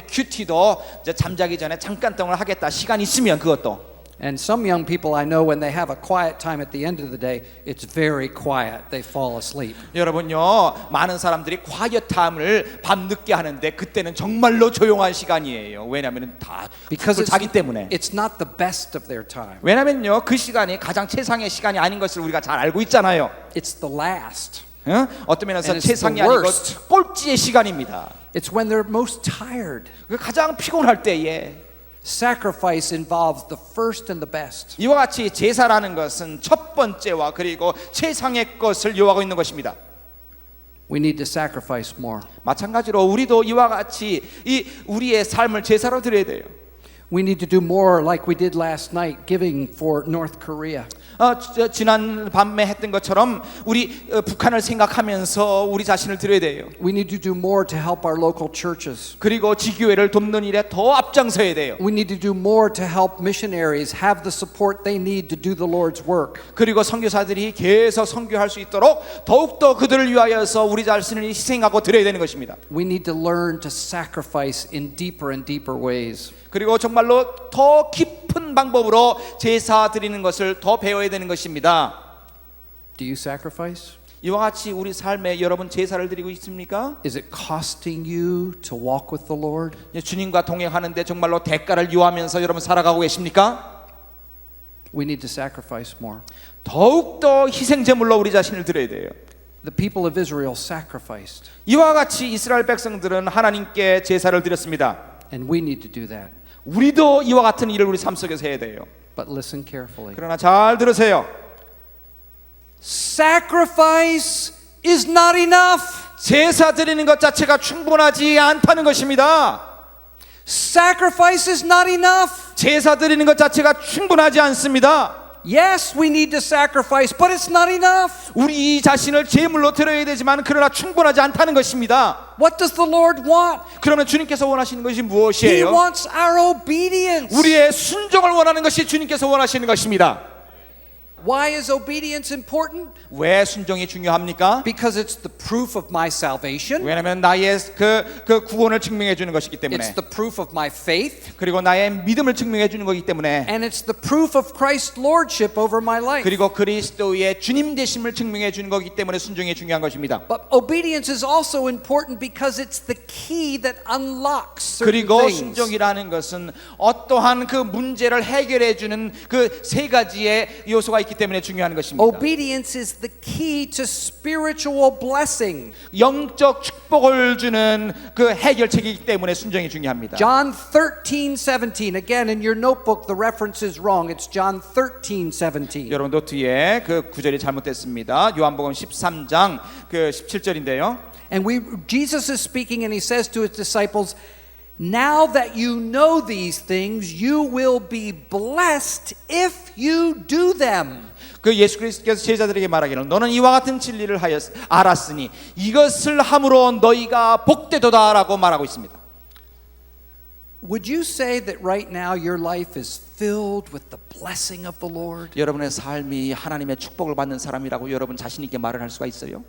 큐티도 이제 잠자기 전에 잠깐 동안 하겠다 시간 있으면 그것도. And some young people I know, when they have a quiet time at the end of the day, it's very quiet. They fall asleep. 여러분요 많은 사람들이 quiet time을 밤늦게 하는데 그때는 정말로 조용한 시간이에요. 왜냐하면 다 Because 자기 때문에. it's not the best of their time. 왜냐면요 그 시간이 가장 최상의 시간이 아닌 것을 우리가 잘 알고 있잖아요. It's the last. 어떤 면에서 And it's 최상이 the 아니고 worst. 꼴찌의 시간입니다. It's when they're most tired. 가장 피곤할 때에 Sacrifice involves the first and the best. 이와 같이 제사라는 것은 첫 번째와 그리고 최상의 것을 요하고 있는 것입니다. We need to sacrifice more. 마찬가지로 우리도 이와 같이 우리의 삶을 제사로 드려야 돼요. We need to do more like we did last night, giving for North Korea. 지난 밤에 했던 것처럼 우리 북한을 생각하면서 우리 자신을 드려야 돼요. We need to do more to help our local churches. 그리고 지교회를 돕는 일에 더 앞장서야 돼요. We need to do more to help missionaries have the support they need to do the Lord's work. 그리고 선교사들이 계속 선교할 수 있도록 더욱더 그들을 위하여서 우리 자신을 희생하고 드려야 되는 것입니다. We need to learn to sacrifice in deeper and deeper ways. 그리고 정말로 더 깊은 방법으로 제사 드리는 것을 더 배워야 되는 것입니다. Do you sacrifice? 이와 같이 우리 삶에 여러분 제사를 드리고 있습니까? Is it costing you to walk with the Lord? 주님과 동행하는데 정말로 대가를 요하면서 여러분 살아가고 계십니까? We need to sacrifice more. 더욱더 희생제물로 우리 자신을 드려야 돼요. The people of Israel sacrificed, 이와 같이 이스라엘 백성들은 하나님께 제사를 드렸습니다. and we need to do that. 우리도 이와 같은 일을 우리 삶 속에서 해야 돼요. But listen carefully. 그러나 잘 들으세요. Sacrifice is not enough. 제사 드리는 것 자체가 충분하지 않다는 것입니다. Sacrifice is not enough. 제사 드리는 것 자체가 충분하지 않습니다. Yes, we need to sacrifice, but it's not enough. 우리 자신을 제물로 드려야 되지만 그러나 충분하지 않다는 것입니다. What does the Lord want? 그러면 주님께서 원하시는 것이 He 무엇이에요? wants our obedience. 우리의 순종을 원하는 것이 주님께서 원하시는 것입니다. Why is obedience important? 왜 순종이 중요합니까? Because it's the proof of my salvation. 왜냐하면 나의 그 구원을 증명해 주는 것이기 It's 때문에, the proof of my faith. 그리고 나의 믿음을 증명해 주는 것이기 때문에, And it's the proof of Christ's lordship over my life. 그리고 그리스도의 주님 되심을 증명해 주는 것이기 때문에 순종이 중요한 것입니다. But obedience is also important because it's the key that unlocks certain 그리고 things. 순종이라는 것은 어떠한 그 문제를 해결해 주는 그 세 가지의 요소가 있기 때문에 중요한 것입니다. Obedience is the key to spiritual blessing. 영적 축복을 주는 그 해결책이기 때문에 순종이 중요합니다. John 13:17. Again, in your notebook, the reference is wrong. It's John 13:17. 여러분 노트에 그 구절이 잘못됐습니다. 요한복음 13장 그 17절인데요. And Jesus is speaking and he says to his disciples, now that you know these things, you will be blessed if you do them. 그 예수 그리스도께서 제자들에게 말하기를 너는 이와 같은 진리를 알았으니 이것을 함으로 너희가 복되도다라고 말하고 있습니다. Would you say that right now your life is filled with the blessing of the Lord? 여러분의 삶이 하나님의 축복을 받는 사람이라고 여러분 자신 있게 말을 할 수가 있어요?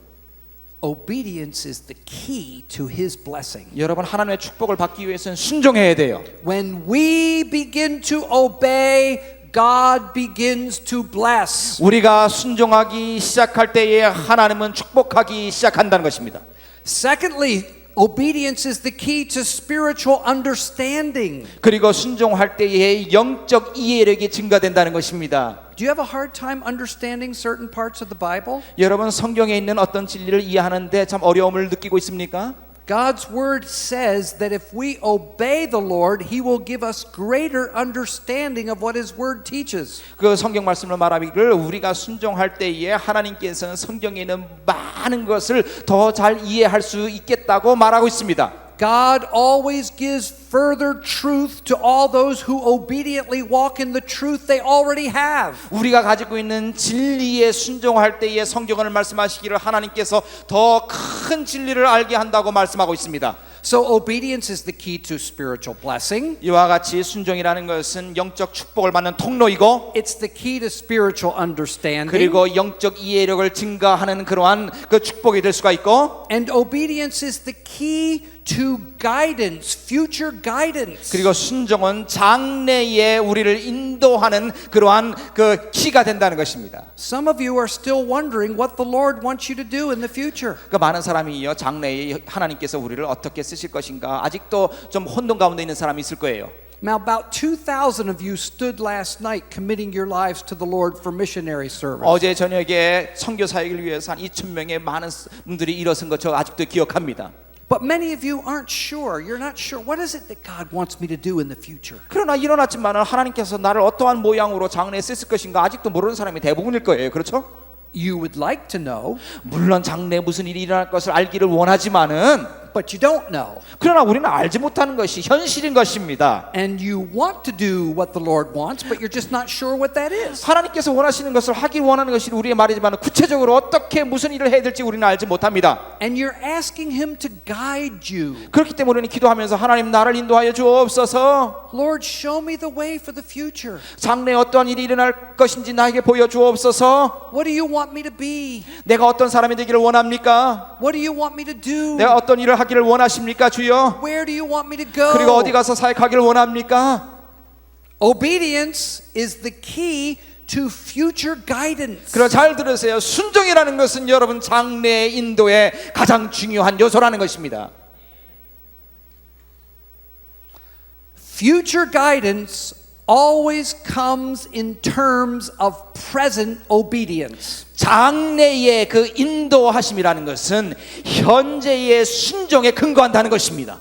Obedience is the key to his blessing. 여러분 하나님의 축복을 받기 위해서는 순종해야 돼요. When we begin to obey, God begins to bless. 우리가 순종하기 시작할 때에 하나님은 축복하기 시작한다는 것입니다. Secondly, obedience is the key to spiritual understanding. 그리고 순종할 때에 영적 이해력이 증가된다는 것입니다. Do you have a hard time understanding certain parts of the Bible? 여러분 성경에 있는 어떤 진리를 이해하는데 참 어려움을 느끼고 있습니까? God's word says that if we obey the Lord, He will give us greater understanding of what His word teaches. 그 성경 말씀을 말하기를 우리가 순종할 때에 하나님께서는 성경에 있는 많은 것을 더 잘 이해할 수 있겠다고 말하고 있습니다. God always gives further truth to all those who obediently walk in the truth they already have. 우리가 가지고 있는 진리에 순종할 때에 성경을 말씀하시기를 하나님께서 더 큰 진리를 알게 한다고 말씀하고 있습니다. So obedience is the key to spiritual blessing. 이와 같이 순종이라는 것은 영적 축복을 받는 통로이고 It's the key to spiritual understanding. 그리고 영적 이해력을 증가하는 그러한 그 축복이 될 수가 있고 And obedience is the key to guidance, future guidance. 그리고 순종은 장래에 우리를 인도하는 그러한 그 키가 된다는 것입니다. Some of you are still wondering what the Lord wants you to do in the future. 그 많은 사람이요 장래에 하나님께서 우리를 어떻게 쓰실 것인가 아직도 좀 혼돈 가운데 있는 사람이 있을 거예요. Now, about 2,000 of you stood last night committing your lives to the Lord for missionary service. 어제 저녁에 선교 사역을 위해서 한 2,000명의 많은 분들이 일어선 것 저 아직도 기억합니다. But many of you aren't sure. You're not sure. What is it that God wants me to do in the future? 그러나 일어났지만 하나님께서 나를 어떠한 모양으로 장래에 쓰실 것인가 아직도 모르는 사람이 대부분일 거예요. 그렇죠? You would like to know, 물론 장래에 무슨 일이 일어날 것을 알기를 원하지만은 but you don't know. 그러나 우리는 알지 못하는 것이 현실인 것입니다. And you want to do what the Lord wants, but you're just not sure what that is. 하나님께서 원하시는 것을 하길 원하는 것이 우리의 말이지만 구체적으로 어떻게 무슨 일을 해야 될지 우리는 알지 못합니다. And you're asking Him to guide you. 그렇기 때문에 우리는 기도하면서 하나님 나를 인도하여 주옵소서. Lord, show me the way for the future. 장래에 어떠한 일이 일어날 것인지 나에게 보여주옵소서. What do you want me to be? 내가 어떤 사람이 되기를 원합니까? What do you want me to do? 내가 어떤 일을 하기를 원하십니까 주여? Where do you want me to go? 그리고 어디 가서 사역하기를 원합니까? Obedience is the key to future guidance. 그럼 잘 들으세요. 순종이라는 것은 여러분 장래의 인도의 가장 중요한 요소라는 것입니다. Future guidance always comes in terms of present obedience. 장래의 그 인도하심이라는 것은 현재의 순종에 근거한다는 것입니다.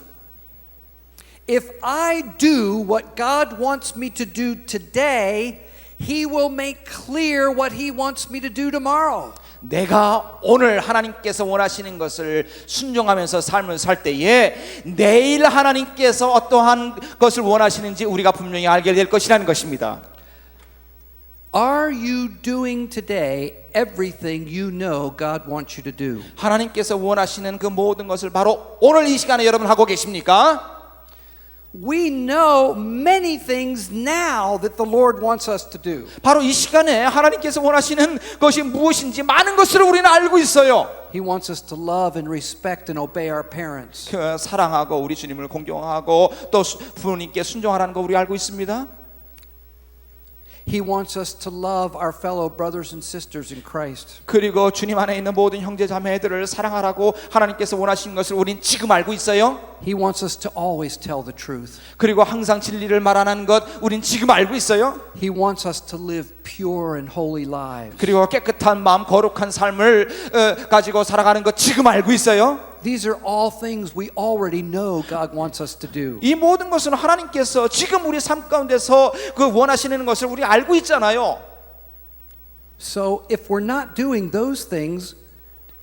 If I do what God wants me to do today, He will make clear what He wants me to do tomorrow. 내가 오늘 하나님께서 원하시는 것을 순종하면서 삶을 살 때에 내일 하나님께서 어떠한 것을 원하시는지 우리가 분명히 알게 될 것이라는 것입니다. Are you doing today everything you know God wants you to do? 하나님께서 원하시는 그 모든 것을 바로 오늘 이 시간에 여러분 하고 계십니까? We know many things now that the Lord wants us to do. 바로 이 시간에 하나님께서 원하시는 것이 무엇인지 많은 것을 우리는 알고 있어요. He wants us to love and respect and obey our parents. 그 사랑하고 우리 주님을 공경하고 또 부모님께 순종하라는 거 우리 알고 있습니다. He wants us to love our fellow brothers and sisters in Christ. 그리고 주님 안에 있는 모든 형제 자매들을 사랑하라고 하나님께서 원하시는 것을 우린 지금 알고 있어요. He wants us to always tell the truth. 그리고 항상 진리를 말하는 것 우린 지금 알고 있어요. He wants us to live pure and holy lives. 그리고 깨끗한 마음 거룩한 삶을 가지고 살아가는 것 지금 알고 있어요. These are all things we already know God wants us to do. 이 모든 것은 하나님께서 지금 우리 삶 가운데서 그 원하시는 것을 우리 알고 있잖아요. So if we're not doing those things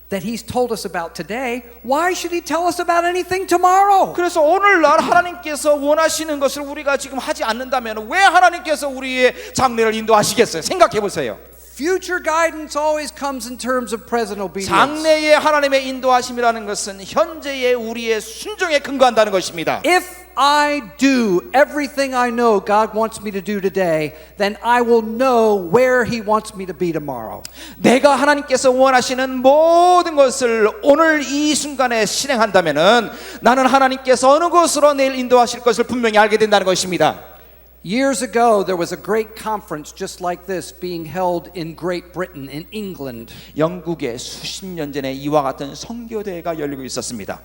that He's told us about today, why should He tell us about anything tomorrow? 그래서 오늘날 하나님께서 원하시는 것을 우리가 지금 하지 않는다면 왜 하나님께서 우리의 장래를 인도하시겠어요? 생각해 보세요. Future guidance always comes in terms of present obedience. 장래의 하나님의 인도하심이라는 것은 현재의 우리의 순종에 근거한다는 것입니다. If I do everything I know God wants me to do today, then I will know where He wants me to be tomorrow. 내가 하나님께서 원하시는 모든 것을 오늘 이 순간에 실행한다면은 나는 하나님께서 어느 곳으로 내일 인도하실 것을 분명히 알게 된다는 것입니다. Years ago, there was a great conference just like this being held in Great Britain, in England. 영국에 수십 년 전에 이와 같은 선교대회가 열리고 있었습니다.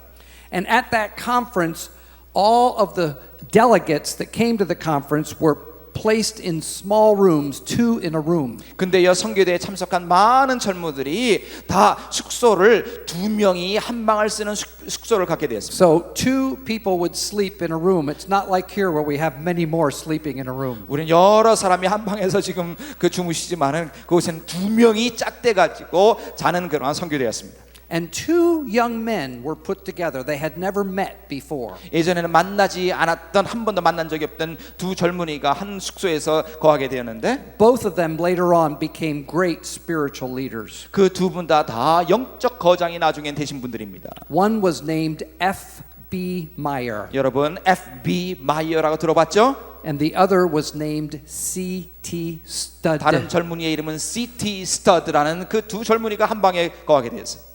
And at that conference, all of the delegates that came to the conference were placed in small rooms, 2 in a room. 근데 이 선교대회에 참석한 많은 젊은들이 다 숙소를 2명이 한 방을 쓰는 숙소를 갖게 되었습니다. So 2 people would sleep in a room. It's not like here where we have many more sleeping in a room. 우리는 여러 사람이 한 방에서 지금 그 주무시지만은 그곳에는 2명이 짝대 가지고 자는 그러한 선교대회였습니다. And 2 young men were put together. They had never met before. 예전에는 만나지 않았던 한 번도 만난 적이 없던 두 젊은이가 한 숙소에서 거하게 되었는데 Both of them later on became great spiritual leaders. 그 두 분 다 영적 거장이 나중엔 되신 분들입니다. One was named F.B. Meyer. 여러분 F.B. 마이어라고 들어봤죠? And the other was named C.T. Studd. 다른 젊은이의 이름은 C.T. 스터드라는 그 두 젊은이가 한 방에 거하게 되었어요.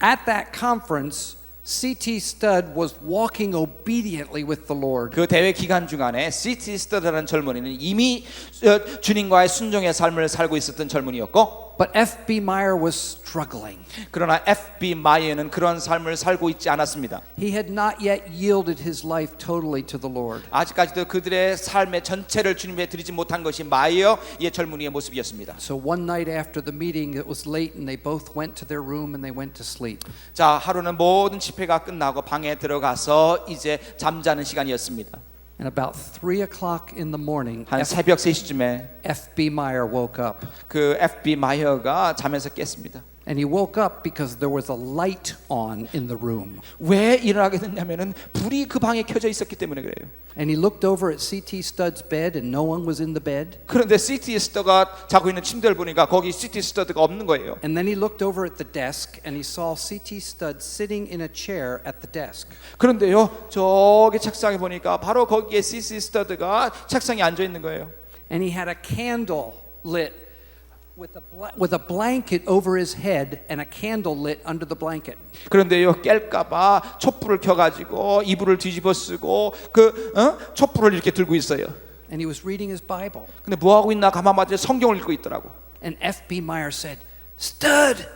At that conference, C.T. Studd was walking obediently with the Lord. 그 대회 기간 중간에 C.T. 스터드라는 젊은이는 이미 주님과의 순종의 삶을 살고 있었던 젊은이였고 But F.B. Meyer was struggling. 그러나 F.B. 마이어는 그런 삶을 살고 있지 않았습니다. He had not yet yielded his life totally to the Lord. 아직까지도 그들의 삶의 전체를 주님께 드리지 못한 것이 마이어의 젊은이의 모습이었습니다. So one night after the meeting, it was late and they both went to their room and they went to sleep. 자, 하루는 모든 집회가 끝나고 방에 들어가서 이제 잠자는 시간이었습니다. And about 3 o'clock in the morning, 한 새벽 3시쯤에 F.B. Meyer woke up. 그 F.B. 마이어가 잠에서 깼습니다. And he woke up because there was a light on in the room. 왜 일어나게 됐냐면은 불이 그 방에 켜져 있었기 때문에 그래요. And he looked over at C.T. Studd's bed and no one was in the bed. 그런데 C.T. 스터가 자고 있는 침대를 보니까 거기 C.T. 스터드가 없는 거예요. And then he looked over at the desk and he saw C.T. Studd sitting in a chair at the desk. 그런데요, 저기 책상에 보니까 바로 거기에 C.T. 스터드가 책상에 앉아 있는 거예요. And he had a candle lit with a blanket over his head and a candle lit under the blanket. 그런데요, 깰까봐 촛불을 켜가지고 이불을 뒤집어 쓰고 촛불을 이렇게 들고 있어요. And he was reading his Bible. 근데 뭐 하고 있나 가만 봤더니 성경을 읽고 있더라고. And F.B. Meyer said, "Stud,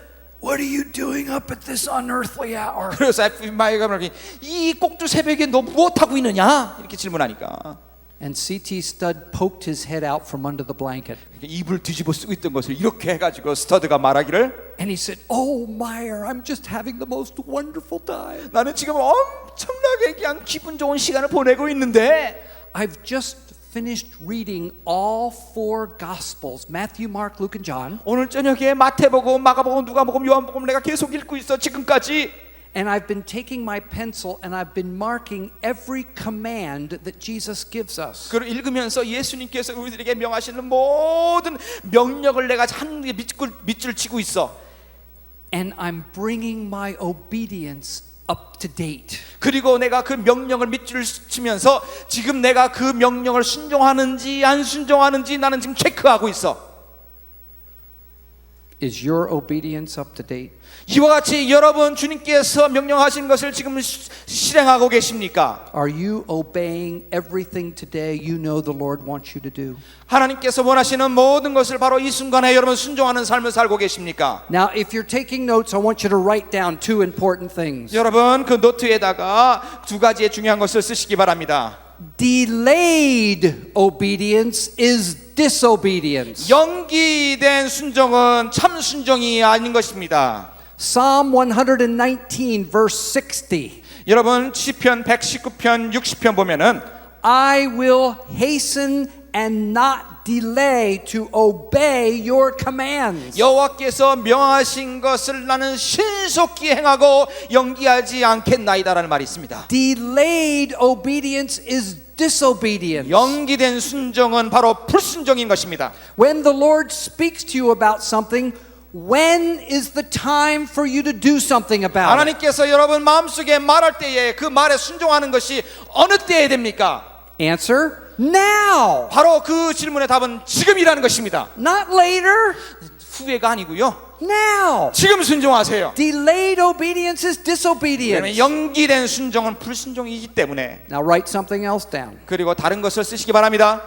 what are you doing up at this unearthly hour?" 그래서 F.B. 마이가 그러니 이 꼭두 새벽에 너 무엇 하고 있느냐 이렇게 질문하니까. And C.T. Studd poked his head out from under the blanket. 이불 뒤집어 쓰고 있던 것을 이렇게 해가지고 스터드가 말하기를 And he said, "Oh, Meyer, I'm just having the most wonderful time. 나는 지금 엄청나게 그냥 기분 좋은 시간을 보내고 있는데 I've just finished reading all four Gospels, Matthew, Mark, Luke, and John. 오늘 저녁에 마태복음, 마가복음, 누가복음, 요한복음 내가 계속 읽고 있어 지금까지. And I've been taking my pencil and I've been marking every command that Jesus gives us. 그걸 읽으면서 예수님께서 우리들에게 명하시는 모든 명령을 내가 한 밑줄 치고 있어. And I'm bringing my obedience up to date. 그리고 내가 그 명령을 밑줄을 치면서 지금 내가 그 명령을 순종하는지 안 순종하는지 나는 지금 체크하고 있어. Is your obedience up to date? 이와 같이 여러분 주님께서 명령하신 것을 지금 실행하고 계십니까? Are you obeying everything today you know the Lord wants you to do? 하나님께서 원하시는 모든 것을 바로 이 순간에 여러분 순종하는 삶을 살고 계십니까? Now, if you're taking notes, I want you to write down two important things. 여러분 그 노트에다가 두 가지의 중요한 것을 쓰시기 바랍니다. Delayed obedience is disobedience. 연기된 순종은 참 순종이 아닌 것입니다. Psalm 119 verse 60. 여러분 시편 119편 60편 보면은 I will hasten and not delay to obey your commands. 여호와께서 명하신 것을 나는 신속히 행하고 연기하지 않겠나이다라는 말이 있습니다. Delayed obedience is disobedience. 연기된 순종은 바로 불순종인 것입니다. When the Lord speaks to you about something, when is the time for you to do something about it? 하나님께서 여러분 마음속에 말할 때에 그 말에 순종하는 것이 어느 때에 됩니까? Answer, now. 바로 그 질문의 답은 지금이라는 것입니다. Not later, 후회가 아니고요. now. 지금 순종하세요. Delayed obedience is 왜냐하면 disobedience. 연기된 순종은 불순종이기 때문에. Now write something else down. 그리고 다른 것을 쓰시기 바랍니다.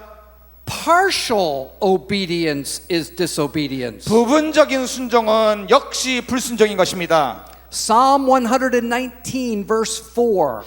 Partial obedience is disobedience. 부분적인 순종은 역시 불순종인 것입니다. Psalm 119 verse 4.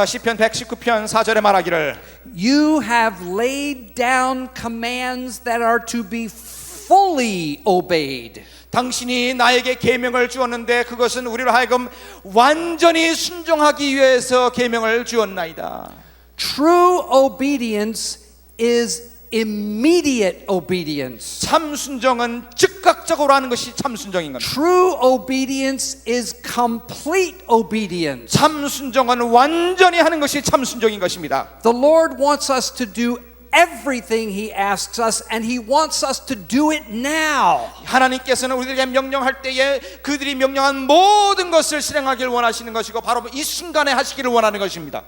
시편 119편 4절에 말하기를 You have laid down commands that are to be fully obeyed. 당신이 나에게 계명을 주었는데 그것은 우리로 하여금 완전히 순종하기 위해서 계명을 주었나이다. True obedience is immediate obedience. 참 순종은 즉각적으로 하는 것이 참 순종인 겁니다. True obedience is complete obedience. 참 순종은 완전히 하는 것이 참 순종인 것입니다. The Lord wants us to do everything He asks us, and He wants us to do it now. 하나님께서는 우리에게 명령할 때에 그들이 명령한 모든 것을 실행하기를 원하시는 것이고 바로 이 순간에 하시기를 원하는 것입니다.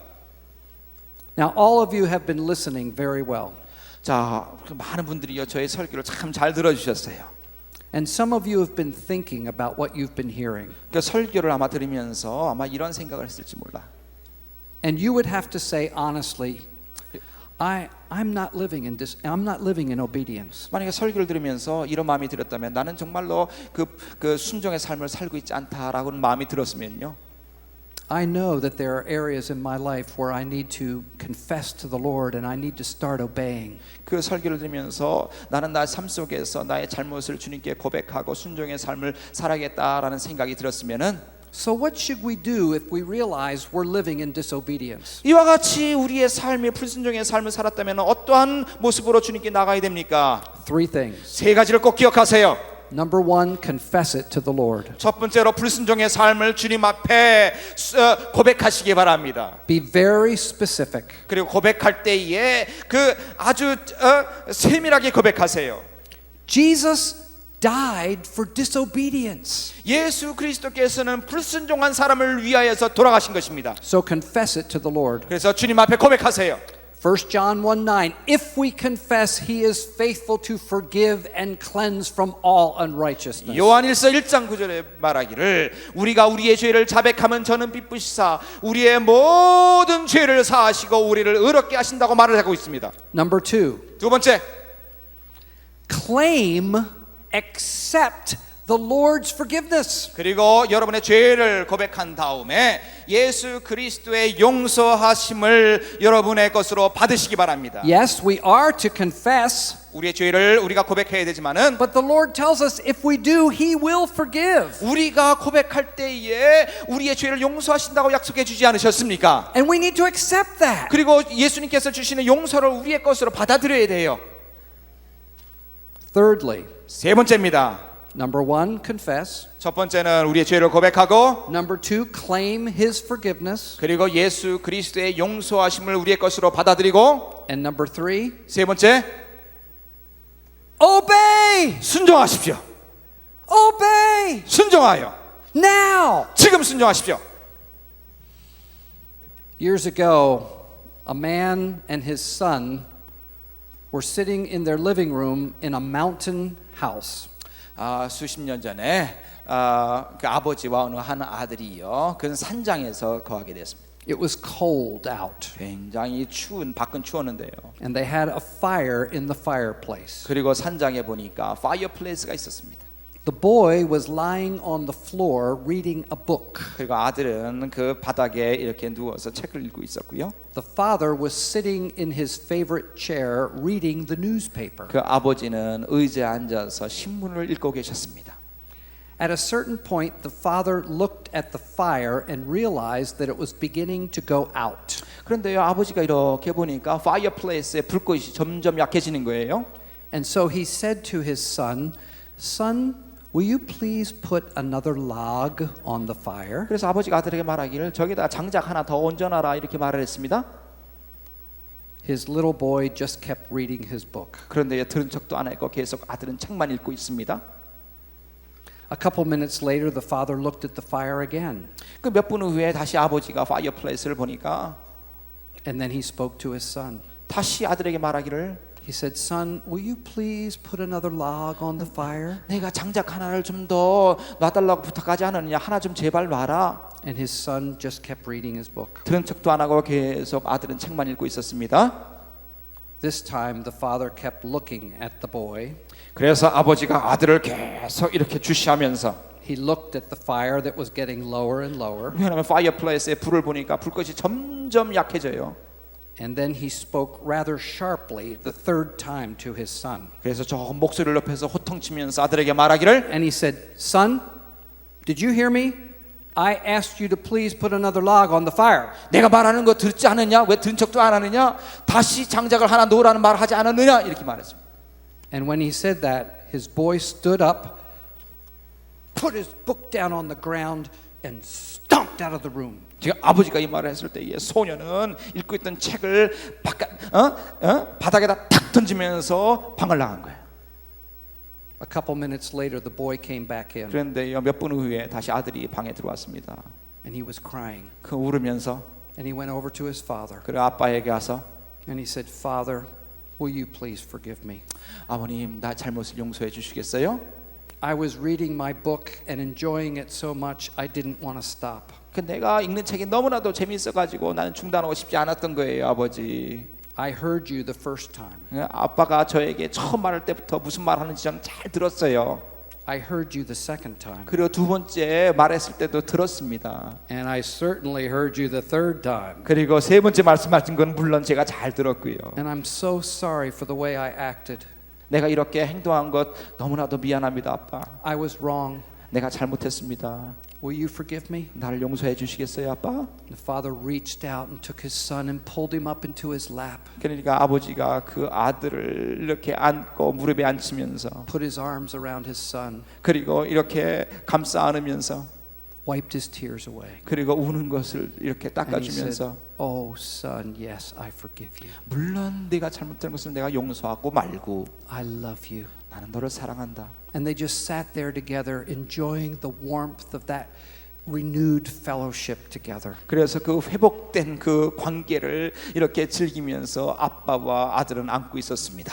Now, all of you have been listening very well. 자, 많은 분들이요 저의 설교를 참 잘 들어주셨어요. And some of you have been thinking about what you've been hearing. 그 설교를 아마 들으면서 아마 이런 생각을 했을지 몰라. And you would have to say honestly, I'm not living in obedience. 만약에 설교를 들으면서 이런 마음이 들었다면 나는 정말로 그 순종의 삶을 살고 있지 않다라고는 마음이 들었으면요. I know that there are areas in my life where I need to confess to the Lord and I need to start obeying. 그 설교를 들으면서 나는 나 삶 속에서 나의 잘못을 주님께 고백하고 순종의 삶을 살아야겠다라는 생각이 들었으면은 So what should we do if we realize we're living in disobedience? 이와 같이 우리의 삶이 불순종의 삶을 살았다면 어떠한 모습으로 주님께 나가야 됩니까? Three things. 세 가지를 꼭 기억하세요. Number one, confess it to the Lord. 첫 번째로 불순종의 삶을 주님 앞에 고백하시기 바랍니다. Be very specific. 그리고 고백할 때에 그 아주 세밀하게 고백하세요. Jesus died for disobedience. 예수 그리스도께서는 불순종한 사람을 위하여서 돌아가신 것입니다. So confess it to the Lord. 그래서 주님 앞에 고백하세요. 1 John 1:9 If we confess, he is faithful to forgive and cleanse from all unrighteousness. 요한일서 1장 9절에 말하기를 우리가 우리의 죄를 자백하면 저는 빚부시사 우리의 모든 죄를 사하시고 우리를 의롭게 하신다고 말을 하고 있습니다. Number 2. 두 번째, Claim, accept the Lord's forgiveness. 그리고 여러분의 죄를 고백한 다음에 예수 그리스도의 용서하심을 여러분의 것으로 받으시기 바랍니다. Yes, we are to confess, 우리의 죄를 우리가 고백해야 되지만은 but the Lord tells us if we do, he will forgive. 우리가 고백할 때에 우리의 죄를 용서하신다고 약속해 주지 않으셨습니까? And we need to accept that. 그리고 예수님께서 주시는 용서를 우리의 것으로 받아들여야 돼요. Thirdly, 세 번째입니다. number 1, confess. 첫 번째는 우리의 죄를 고백하고 Number 2, claim his forgiveness. 그리고 예수 그리스도의 용서하심을 우리의 것으로 받아들이고 And number 3, 세 번째 obey. 순종하십시오. Obey. 순종하여 Now. 지금 순종하십시오. Years ago, a man and his son were sitting in their living room in a mountain house. 수십 년 전에 그 아버지와 어느 한 아들이요, 그는 산장에서 거하게 됐습니다. It was cold out, 굉장히 추운 밖은 추웠는데요. and they had a fire in the fireplace. 그리고 산장에 보니까 파이어플레이스가 있었습니다. The boy was lying on the floor reading a book. 그리고 아들은 그 바닥에 이렇게 누워서 책을 읽고 있었고요. The father was sitting in his favorite chair reading the newspaper. 그 아버지는 의자에 앉아서 신문을 읽고 계셨습니다. At a certain point, the father looked at the fire and realized that it was beginning to go out. 그런데요, 아버지가 이렇게 보니까 파이어플레이스의 불꽃이 점점 약해지는 거예요. And so he said to his son, "Son, will you please put another log on the fire?" 그래서 아버지가 아들에게 말하기를 저기다 장작 하나 더 얹어놔라 이렇게 말을 했습니다. His little boy just kept reading his book. 그런데 들은 척도 안 했고 계속 아들은 책만 읽고 있습니다. A couple minutes later, the father looked at the fire again, 그 몇 분 후에 다시 아버지가 파이어플레이스를 보니까 and then he spoke to his son. 다시 아들에게 말하기를 He said, "Son, will you please put another log on the fire?" 내가 장작 하나를 좀 더 놔달라고 부탁하지 않았느냐, 하나 좀 제발 놔라. And his son just kept reading his book. 들은 척도 안 하고 계속 아들은 책만 읽고 있었습니다. This time, the father kept looking at the boy. 그래서 아버지가 아들을 계속 이렇게 주시하면서 He looked at the fire that was getting lower and lower. 왜냐하면 파이어플레이스에 불을 보니까 불꽃이 점점 약해져요. And then he spoke rather sharply the third time to his son. 그래서 저 목소리를 높여서 호통치면서 아들에게 말하기를 And he said, "Son, did you hear me? I asked you to please put another log on the fire." 내가 말하는 거 듣지 않느냐? 왜 들은 척도 안 하느냐? 다시 장작을 하나 놓으라는 말을 하지 않았느냐? 이렇게 말했습니다. And when he said that, his boy stood up, put his book down on the ground, and stomped out of the room. 지금 아버지가 이 말을 했을 때에 소녀는 읽고 있던 책을 바닥에다 탁 던지면서 방을 나간 거예요. A couple minutes later, the boy came back in, 그런데 몇 분 후에 다시 아들이 방에 들어왔습니다. and he was crying. 그 울으면서 And he went over to his father, 그래 아빠에게 와서 and he said, "Father, will you please forgive me? 아버님, 나 잘못을 용서해 주시겠어요? I was reading my book and enjoying it so much, I didn't want to stop. 그 내가 읽는 책이 너무나도 재미있어가지고 나는 중단하고 싶지 않았던 거예요, 아버지. I heard you the first time. 아빠가 저에게 처음 말할 때부터 무슨 말 하는지 저는 잘 들었어요. I heard you the second time. 그리고 두 번째 말했을 때도 들었습니다. And I certainly heard you the third time. 그리고 세 번째 말씀하신 건 물론 제가 잘 들었고요. And I'm so sorry for the way I acted. 내가 이렇게 행동한 것 너무나도 미안합니다, 아빠. I was wrong. 내가 잘못했습니다. will you forgive me? 나를 용서해 주시겠어요, 아빠? The father reached out and took his son and pulled him up into his lap, 그러니까 아버지가 그 아들을 이렇게 안고 무릎에 앉히면서 put his arms around his son, 그리고 이렇게 감싸 안으면서 wiped his tears away. 그리고 우는 것을 이렇게 And he said, 닦아주면서 oh, son, yes, I forgive you. 물론 내가 잘못된 것을 내가 용서하고 말고 I love you. 나는 너를 사랑한다. And they just sat there together, enjoying the warmth of that renewed fellowship together. 그래서 그 회복된 그 관계를 이렇게 즐기면서 아빠와 아들은 안고 있었습니다.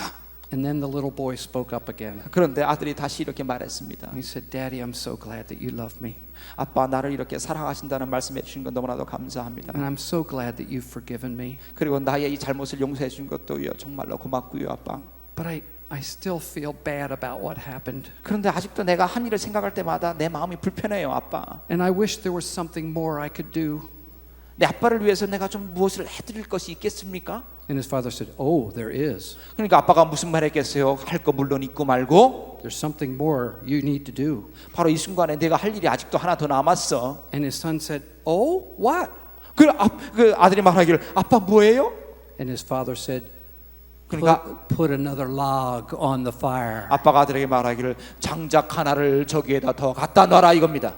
And then the little boy spoke up again. 그런데 아들이 다시 이렇게 말했습니다. He said, Daddy, I'm so glad that you love me. 아빠 나를 이렇게 사랑하신다는 말씀해 주신 건 너무나도 감사합니다. And I'm so glad that you've forgiven me. 그리고 나의 이 잘못을 용서해 준 것도 정말로 고맙고요, 아빠. But I still feel bad about what happened. 그런데 아직도 내가 한 일을 생각할 때마다 내 마음이 불편해요, 아빠. And I wish there was something more I could do. 내 아빠를 위해서 내가 좀 무엇을 해드릴 것이 있겠습니까? And his father said, oh, there is. 그러니까 아빠가 무슨 말 했겠어요? 할 거 물론 있고 말고 There's something more you need to do. 바로 이 순간에 내가 할 일이 아직도 하나 더 남았어. And his son said, oh, what? 그 아들이 말하기를 아빠 뭐예요? And his father said, 그러니까 put another log on the fire. 아빠가 아들에게 말하기를 장작 하나를 저기에다 더 갖다 놔라 이겁니다.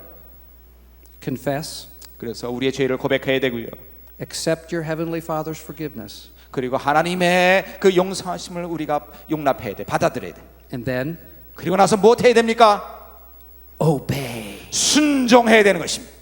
Confess. 그래서 우리의 죄를 고백해야 되고요. Accept your heavenly Father's forgiveness. 그리고 하나님의 그 용서하심을 우리가 용납해야 돼, 받아들여야 돼. And then 그리고 나서 뭐 해야 됩니까? obey. 순종해야 되는 것입니다.